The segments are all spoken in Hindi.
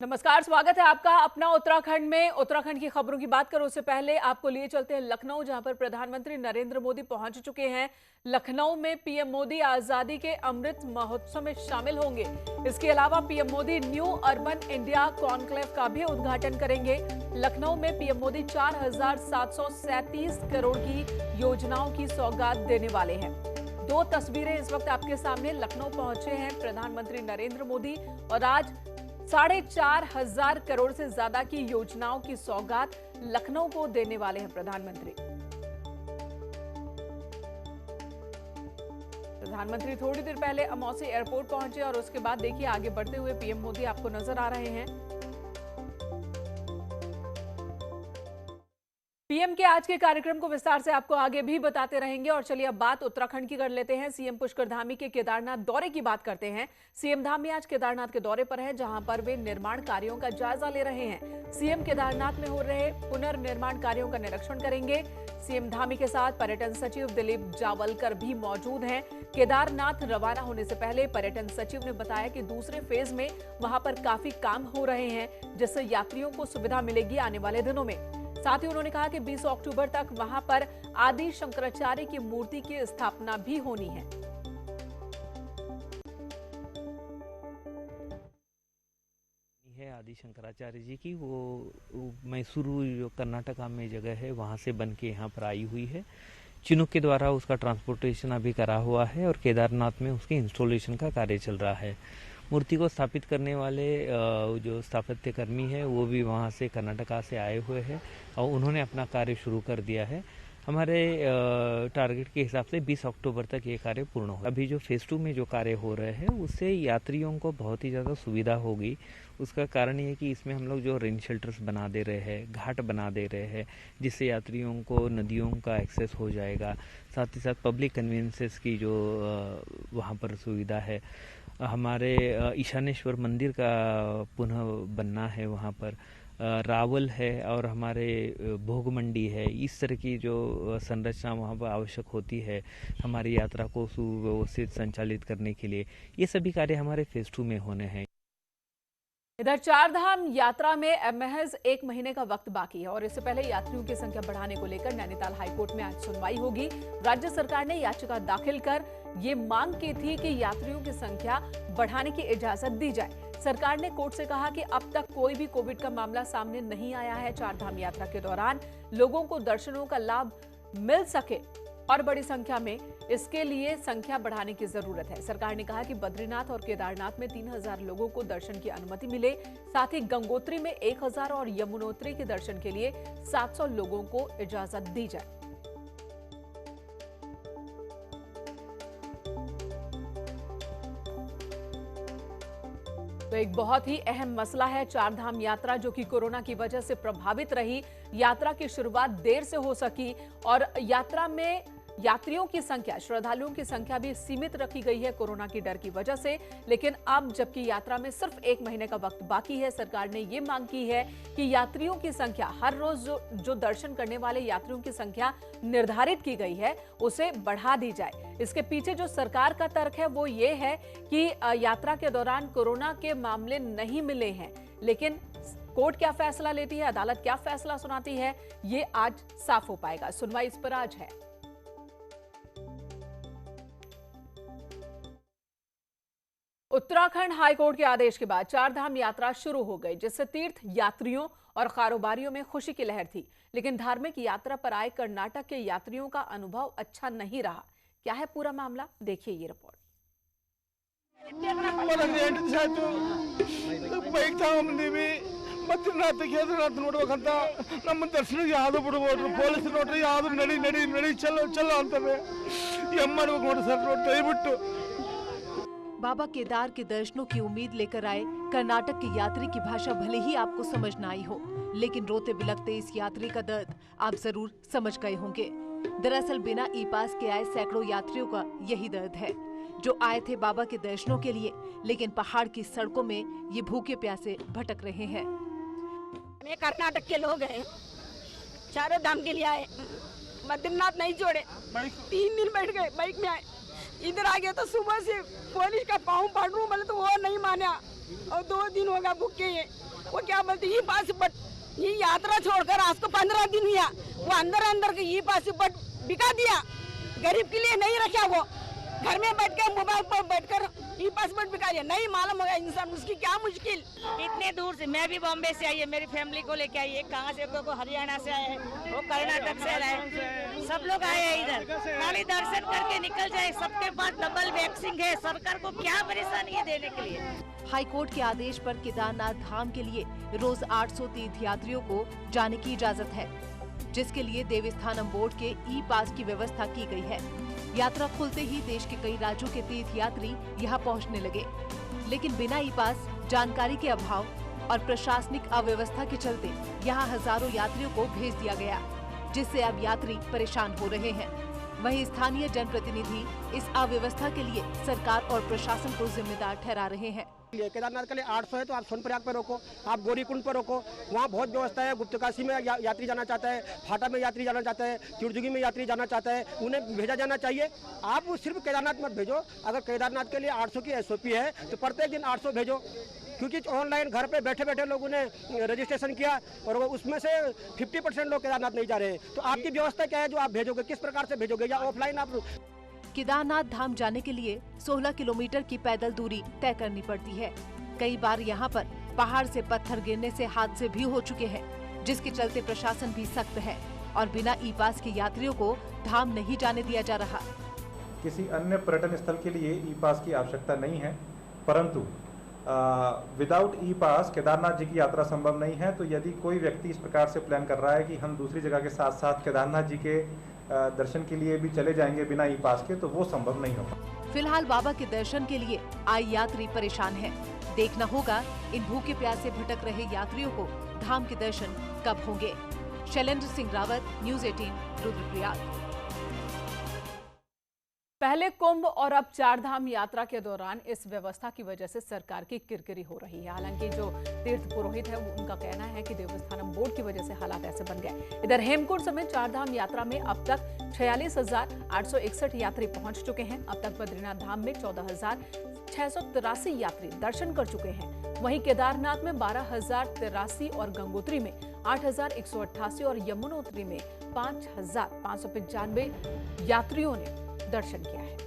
नमस्कार, स्वागत है आपका अपना उत्तराखंड में। उत्तराखंड की खबरों की बात करो उससे पहले आपको लिए चलते हैं लखनऊ, जहां पर प्रधानमंत्री नरेंद्र मोदी पहुंच चुके हैं। लखनऊ में पीएम मोदी आजादी के अमृत महोत्सव में शामिल होंगे। इसके अलावा PM Modi new urban India conclave का भी उद्घाटन करेंगे। लखनऊ में पीएम मोदी 4,737 करोड़ की योजनाओं की सौगात देने वाले हैं। दो तस्वीरें इस वक्त आपके सामने। लखनऊ पहुंचे हैं प्रधानमंत्री नरेंद्र मोदी और आज 4,500 करोड़ से ज्यादा की योजनाओं की सौगात लखनऊ को देने वाले हैं प्रधानमंत्री। प्रधानमंत्री थोड़ी देर पहले अमौसी एयरपोर्ट पहुंचे और उसके बाद देखिए आगे बढ़ते हुए पीएम मोदी आपको नजर आ रहे हैं। पीएम के आज के कार्यक्रम को विस्तार से आपको आगे भी बताते रहेंगे। और चलिए अब बात उत्तराखंड की कर लेते हैं। सीएम पुष्कर धामी के केदारनाथ दौरे की बात करते हैं। सीएम धामी आज केदारनाथ के दौरे पर हैं, जहां पर वे निर्माण कार्यों का जायजा ले रहे हैं। सीएम केदारनाथ में हो रहे पुनर्निर्माण कार्यों का निरीक्षण करेंगे। सीएम धामी के साथ पर्यटन सचिव दिलीप जावलकर भी मौजूद हैं। केदारनाथ रवाना होने से पहले पर्यटन सचिव ने बताया कि दूसरे फेज में वहां पर काफी काम हो रहे हैं, जिससे यात्रियों को सुविधा मिलेगी आने वाले दिनों में। साथ ही उन्होंने कहा कि 20 अक्टूबर तक वहां पर आदि शंकराचार्य की मूर्ति की स्थापना भी होनी है। आदि शंकराचार्य जी की वो मैसूरू जो कर्नाटका में जगह है वहाँ से बन के यहाँ पर आई हुई है। चिनूक के द्वारा उसका ट्रांसपोर्टेशन अभी करा हुआ है और केदारनाथ में उसके इंस्टॉलेशन का कार्य चल रहा है। मूर्ति को स्थापित करने वाले जो स्थापत्य कर्मी है वो भी वहाँ से कर्नाटका से आए हुए हैं और उन्होंने अपना कार्य शुरू कर दिया है। हमारे टारगेट के हिसाब से 20 अक्टूबर तक ये कार्य पूर्ण हो। अभी जो फेज़ 2 में जो कार्य हो रहे हैं उससे यात्रियों को बहुत ही ज़्यादा सुविधा होगी। उसका कारण ये है कि इसमें हम लोग जो रेन शेल्टर्स बना दे रहे हैं, घाट बना दे रहे हैं, जिससे यात्रियों को नदियों का एक्सेस हो जाएगा। साथ ही साथ पब्लिक कन्वीनियंसेस की जो वहाँ पर सुविधा है। हमारे ईशानेश्वर मंदिर का पुनः बनना है वहाँ पर, रावल है और हमारे भोग मंडी है। इस तरह की जो संरचना वहाँ पर आवश्यक होती है हमारी यात्रा को सुव्यवस्थित संचालित करने के लिए, ये सभी कार्य हमारे फेज़ 2 में होने हैं। इधर चारधाम यात्रा में महज 1 महीने का वक्त बाकी है और इससे पहले यात्रियों की संख्या बढ़ाने को लेकर नैनीताल हाईकोर्ट में आज सुनवाई होगी। राज्य सरकार ने याचिका दाखिल कर ये मांग की थी कि यात्रियों की संख्या बढ़ाने की इजाजत दी जाए। सरकार ने कोर्ट से कहा कि अब तक कोई भी कोविड का मामला सामने नहीं आया है। चारधाम यात्रा के दौरान लोगों को दर्शनों का लाभ मिल सके और बड़ी संख्या में, इसके लिए संख्या बढ़ाने की जरूरत है। सरकार ने कहा कि बद्रीनाथ और केदारनाथ में 3,000 लोगों को दर्शन की अनुमति मिले। साथ ही गंगोत्री में 1,000 और यमुनोत्री के दर्शन के लिए 700 लोगों को इजाजत दी जाए। तो एक बहुत ही अहम मसला है चारधाम यात्रा, जो कि कोरोना की वजह से प्रभावित रही। यात्रा की शुरुआत देर से हो सकी और यात्रा में यात्रियों की संख्या, श्रद्धालुओं की संख्या भी सीमित रखी गई है कोरोना की डर की वजह से। लेकिन अब जबकि यात्रा में सिर्फ 1 महीने का वक्त बाकी है, सरकार ने ये मांग की है कि यात्रियों की संख्या, हर रोज जो दर्शन करने वाले यात्रियों की संख्या निर्धारित की गई है उसे बढ़ा दी जाए। इसके पीछे जो सरकार का तर्क है वो ये है कि यात्रा के दौरान कोरोना के मामले नहीं मिले हैं। लेकिन कोर्ट क्या फैसला लेती है, अदालत क्या फैसला सुनाती है, ये आज साफ हो पाएगा। सुनवाई इस पर आज है। उत्तराखंड हाईकोर्ट के आदेश के बाद चारधाम यात्रा शुरू हो गई, जिससे तीर्थ यात्रियों और कारोबारियों में खुशी की लहर थी। लेकिन धार्मिक यात्रा पर आए कर्नाटक के यात्रियों का अनुभव अच्छा नहीं रहा। क्या है पूरा मामला, देखिए ये रिपोर्ट। बद्रीनाथ केदारनाथ ನೋಡಬೇಕಂತ ನಮ್ಮ ದರ್ಶನಕ್ಕೆ ಯಾವುದು ಬಿಡಬಹುದು ಪೊಲೀಸ್ ನೋಡ್ರಿ ಯಾವುದು ನಡಿ ನಡಿ ನಡಿ ಚಲೋ ಚಲೋ ಅಂತವೆ ಏನ್ ಮಾಡಬೇಕು ನೋಡಿ ಸರ್ ನೋಡಿ ದಯವಿಟ್ಟು। बाबा केदार के दर्शनों की उम्मीद लेकर आए कर्नाटक के यात्री की भाषा भले ही आपको समझ न आई हो, लेकिन रोते बिलखते इस यात्री का दर्द आप जरूर समझ गए होंगे। दरअसल बिना ई पास के आए सैकड़ों यात्रियों का यही दर्द है, जो आए थे बाबा के दर्शनों के लिए, लेकिन पहाड़ की सड़कों में ये भूखे प्यासे भटक रहे हैं। मैं कर्नाटक के लोग हैं, चारों धाम के लिए आए, बद्रीनाथ नहीं छोड़े, 3 दिन बैठ गए, बाइक में आए, इधर आ गया तो सुबह से पुलिस का पाँव पड़ रहा हूँ, बोले तो वो नहीं माना और 2 दिन होगा भूखे ये। वो क्या बोलते ये पासपोर्ट, ये यात्रा छोड़कर आज को 15 दिन हुआ, वो अंदर के ये पासपोर्ट बिका दिया, गरीब के लिए नहीं रखा, वो घर में बैठ कर मोबाइल पर बैठकर ई पासपोर्ट बिका दिया। नहीं मालूम होगा इंसान उसकी क्या मुश्किल। इतने दूर से, मैं भी बॉम्बे से आई है, मेरी फैमिली को लेके आई है, कहाँ से को हरियाणा से आए हैं, वो कर्नाटक से आए हैं, सब लोग आए हैं इधर। खाली दर्शन करके निकल जाए, सबके पास डबल वैक्सीन है, सरकार को क्या परेशानी है देने के लिए। हाईकोर्ट के आदेश पर केदारनाथ धाम के लिए रोज 800 तीर्थयात्रियों को जाने की इजाजत है, जिसके लिए देवस्थानम बोर्ड के ई पास की व्यवस्था की गई है। यात्रा खुलते ही देश के कई राज्यों के तीर्थयात्री यहाँ पहुँचने लगे, लेकिन बिना ई पास, जानकारी के अभाव और प्रशासनिक अव्यवस्था के चलते यहाँ हजारों यात्रियों को भेज दिया गया, जिससे अब यात्री परेशान हो रहे हैं। वहीं स्थानीय जनप्रतिनिधि इस अव्यवस्था के लिए सरकार और प्रशासन को जिम्मेदार ठहरा रहे हैं। केदारनाथ के लिए 800 है तो आप सोनप्रयाग पे रोको, आप गौरीकुंड पे रोको, वहाँ बहुत व्यवस्था है। गुप्तकाशी में यात्री जाना चाहता है, फाटा में यात्री जाना चाहता है, चिड़जुगी में यात्री जाना चाहता है, उन्हें भेजा जाना चाहिए। आप सिर्फ केदारनाथ मत भेजो। अगर केदारनाथ के लिए 800 की SOP है तो प्रत्येक दिन 800 भेजो, क्योंकि ऑनलाइन घर पे बैठे बैठे लोगों ने रजिस्ट्रेशन किया और उसमें से 50% लोग केदारनाथ नहीं जा रहे हैं। तो आपकी व्यवस्था क्या है जो आप भेजोगे, किस प्रकार से भेजोगे, या ऑफलाइन आप? केदारनाथ धाम जाने के लिए 16 किलोमीटर की पैदल दूरी तय करनी पड़ती है। कई बार यहाँ पर पहाड़ से पत्थर गिरने से हादसे भी हो चुके हैं, जिसके चलते प्रशासन भी सख्त है और बिना ई पास के यात्रियों को धाम नहीं जाने दिया जा रहा। किसी अन्य पर्यटन स्थल के लिए ई पास की आवश्यकता नहीं है, परंतु विदाउट ई पास केदारनाथ जी की यात्रा संभव नहीं है। तो यदि कोई व्यक्ति इस प्रकार से प्लान कर रहा है कि हम दूसरी जगह के साथ साथ केदारनाथ जी के दर्शन के लिए भी चले जाएंगे बिना ई पास के, तो वो संभव नहीं होगा। फिलहाल बाबा के दर्शन के लिए आए यात्री परेशान हैं। देखना होगा इन भूखे प्यासे भटक रहे यात्रियों को धाम के दर्शन कब होंगे। शैलेंद्र सिंह रावत, न्यूज़ 18, रुद्रप्रयाग। पहले कुंभ और अब चारधाम यात्रा के दौरान इस व्यवस्था की वजह से सरकार की किरकिरी हो रही है। हालांकि जो तीर्थ पुरोहित है उनका कहना है कि देवस्थानम बोर्ड की वजह से हालात ऐसे बन गए। इधर हेमकुंड समेत चारधाम यात्रा में अब तक 46,861 यात्री पहुंच चुके हैं। अब तक बद्रीनाथ धाम में 14,683 यात्री दर्शन कर चुके हैं। वहीं केदारनाथ में 12,083 और गंगोत्री में 8,188 और यमुनोत्री में 5,595 यात्रियों ने दर्शन किया है।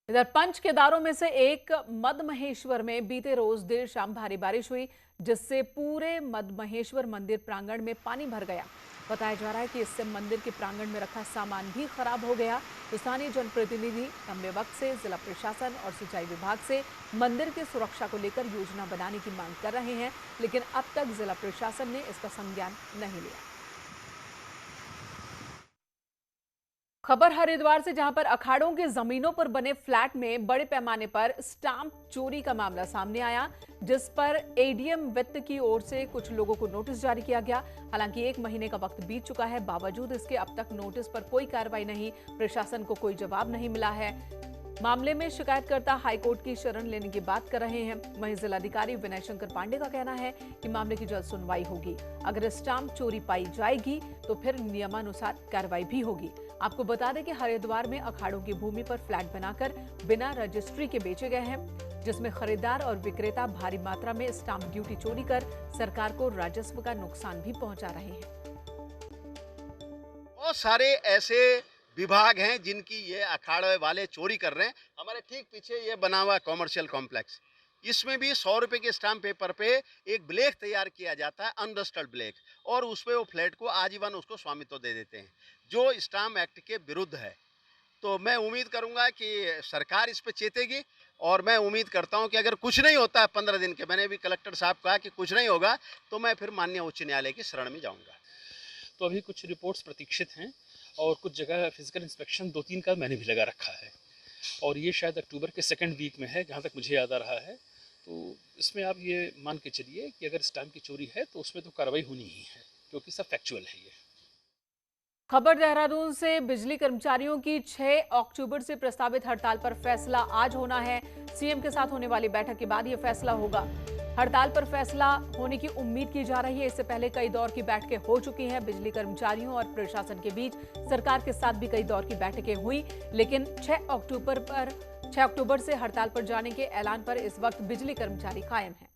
इधर पंच केदारों में से एक मदमहेश्वर में बीते रोज देर शाम भारी बारिश हुई, जिससे पूरे मदमहेश्वर मंदिर प्रांगण में पानी भर गया। बताया जा रहा है कि इससे मंदिर के प्रांगण में रखा सामान भी खराब हो गया। स्थानीय जनप्रतिनिधि लंबे वक्त से जिला प्रशासन और सिंचाई विभाग से मंदिर की सुरक्षा को लेकर योजना बनाने की मांग कर रहे हैं, लेकिन अब तक जिला प्रशासन ने इसका संज्ञान नहीं लिया। खबर हरिद्वार से, जहां पर अखाड़ों की जमीनों पर बने फ्लैट में बड़े पैमाने पर स्टाम्प चोरी का मामला सामने आया, जिस पर एडीएम वित्त की ओर से कुछ लोगों को नोटिस जारी किया गया। हालांकि 1 महीने का वक्त बीत चुका है, बावजूद इसके अब तक नोटिस पर कोई कार्रवाई नहीं, प्रशासन को कोई जवाब नहीं मिला है। मामले में शिकायतकर्ता हाईकोर्ट की शरण लेने की बात कर रहे हैं। वहीं जिलाधिकारी विनय शंकर पांडे का कहना है कि मामले की जल्द सुनवाई होगी। अगर स्टाम्प चोरी पाई जाएगी तो फिर नियमानुसार कार्रवाई भी होगी। आपको बता दें कि हरिद्वार में अखाड़ों की भूमि पर फ्लैट बनाकर बिना रजिस्ट्री के बेचे गए हैं, जिसमें खरीदार और विक्रेता भारी मात्रा में स्टाम्प ड्यूटी चोरी कर सरकार को राजस्व का नुकसान भी पहुंचा रहे हैं। बहुत सारे ऐसे विभाग हैं जिनकी ये अखाड़े वाले चोरी कर रहे हैं। हमारे ठीक पीछे ये बना हुआ कॉमर्शियल कॉम्प्लेक्स, इसमें भी 100 रुपए के स्टाम्प पेपर पे एक ब्लैक तैयार किया जाता है, अनरजिस्टर्ड ब्लैक, और उस पे वो फ्लैट को आजीवन उसको स्वामित्व दे देते हैं, जो स्टाम्प एक्ट के विरुद्ध है। तो मैं उम्मीद करूंगा कि सरकार इस पे चेतेगी, और मैं उम्मीद करता हूं कि अगर कुछ नहीं होता है 15 दिन के, मैंने भी कलेक्टर साहब कहा कि कुछ नहीं होगा तो मैं फिर माननीय उच्च न्यायालय की शरण में जाऊंगा। तो अभी कुछ रिपोर्ट्स प्रतीक्षित हैं और कुछ जगह फिजिकल इंस्पेक्शन 2-3 का मैंने भी लगा रखा है, और ये शायद अक्टूबर के 2nd वीक में है, जहाँ तक मुझे याद आ रहा है। तो इसमें आप ये मान के चलिए कि अगर स्टाम्प की चोरी है तो उसमें तो कार्रवाई होनी ही है, क्योंकि सब फैक्चुअल है ये। खबर देहरादून से। बिजली कर्मचारियों की 6 अक्टूबर से प्रस्तावित हड़ताल पर फैसला आज होना है। सीएम के साथ होने वाली बैठक के बाद यह फैसला होगा। हड़ताल पर फैसला होने की उम्मीद की जा रही है। इससे पहले कई दौर की बैठकें हो चुकी हैं बिजली कर्मचारियों और प्रशासन के बीच। सरकार के साथ भी कई दौर की बैठकें हुई, लेकिन 6 अक्टूबर से हड़ताल पर जाने के ऐलान पर इस वक्त बिजली कर्मचारी कायम हैं।